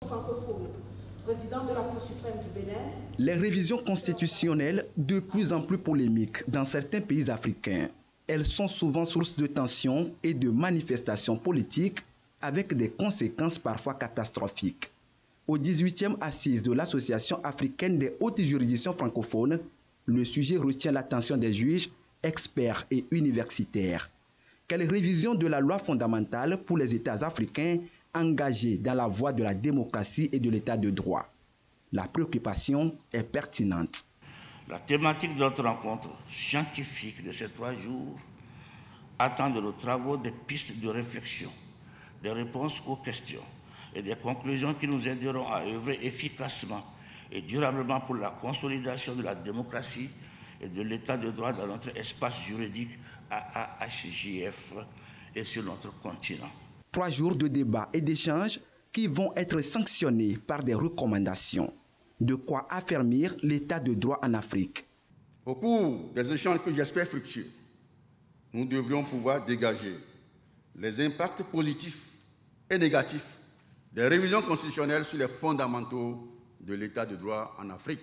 francophone, président de la Cour suprême du Bénin. Les révisions constitutionnelles, de plus en plus polémiques dans certains pays africains, elles sont souvent source de tensions et de manifestations politiques avec des conséquences parfois catastrophiques. Aux 18e assises de l'Association africaine des hautes juridictions francophones, le sujet retient l'attention des juges, experts et universitaires. Quelle révision de la loi fondamentale pour les États africains engagés dans la voie de la démocratie et de l'État de droit? La préoccupation est pertinente. La thématique de notre rencontre scientifique de ces 3 jours attend de nos travaux des pistes de réflexion, des réponses aux questions et des conclusions qui nous aideront à œuvrer efficacement et durablement pour la consolidation de la démocratie et de l'état de droit dans notre espace juridique AAHJF et sur notre continent. 3 jours de débats et d'échanges qui vont être sanctionnés par des recommandations. De quoi affermir l'état de droit en Afrique. Au cours des échanges que j'espère fructueux, nous devrions pouvoir dégager les impacts positifs et négatifs des révisions constitutionnelles sur les fondamentaux de l'état de droit en Afrique.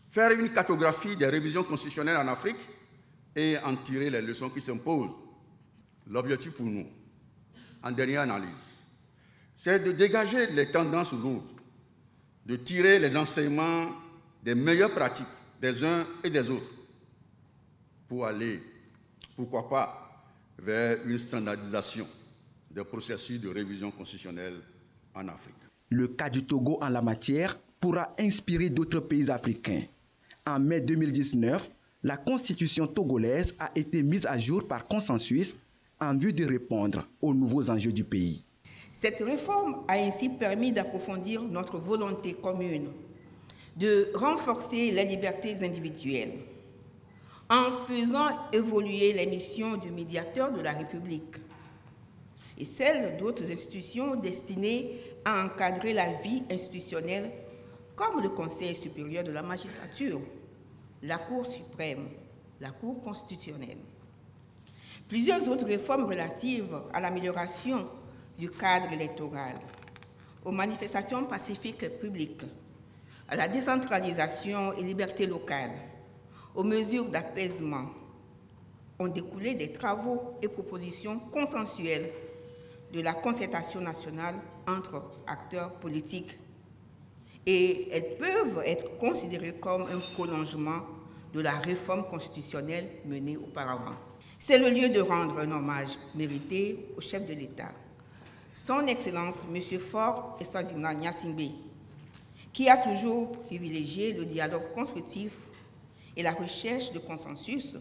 Faire une cartographie des révisions constitutionnelles en Afrique et en tirer les leçons qui s'imposent. L'objectif pour nous, en dernière analyse, c'est de dégager les tendances lourdes, de tirer les enseignements des meilleures pratiques des uns et des autres pour aller, pourquoi pas, vers une standardisation des processus de révision constitutionnelle en Afrique. Le cas du Togo en la matière pourra inspirer d'autres pays africains. En mai 2019, la constitution togolaise a été mise à jour par consensus en vue de répondre aux nouveaux enjeux du pays. Cette réforme a ainsi permis d'approfondir notre volonté commune de renforcer les libertés individuelles en faisant évoluer les missions du médiateur de la République et celles d'autres institutions destinées à encadrer la vie institutionnelle comme le Conseil supérieur de la magistrature, la Cour suprême, la Cour constitutionnelle. Plusieurs autres réformes relatives à l'amélioration du cadre électoral, aux manifestations pacifiques publiques, à la décentralisation et liberté locale, aux mesures d'apaisement, ont découlé des travaux et propositions consensuelles de la concertation nationale entre acteurs politiques. Et elles peuvent être considérées comme un prolongement de la réforme constitutionnelle menée auparavant. C'est le lieu de rendre un hommage mérité au chef de l'État, Son Excellence M. Faure Eswazina Gnassingbé, qui a toujours privilégié le dialogue constructif et la recherche de consensus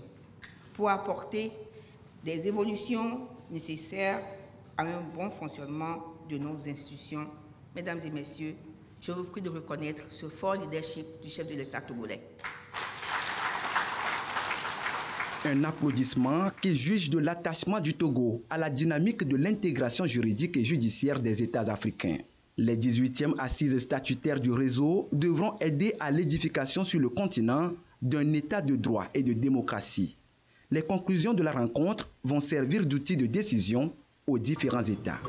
pour apporter des évolutions nécessaires à un bon fonctionnement de nos institutions. Mesdames et messieurs, je vous prie de reconnaître ce fort leadership du chef de l'État togolais. Un applaudissement qui juge de l'attachement du Togo à la dynamique de l'intégration juridique et judiciaire des États africains. Les 18e assises statutaires du réseau devront aider à l'édification sur le continent d'un État de droit et de démocratie. Les conclusions de la rencontre vont servir d'outil de décision aux différents États.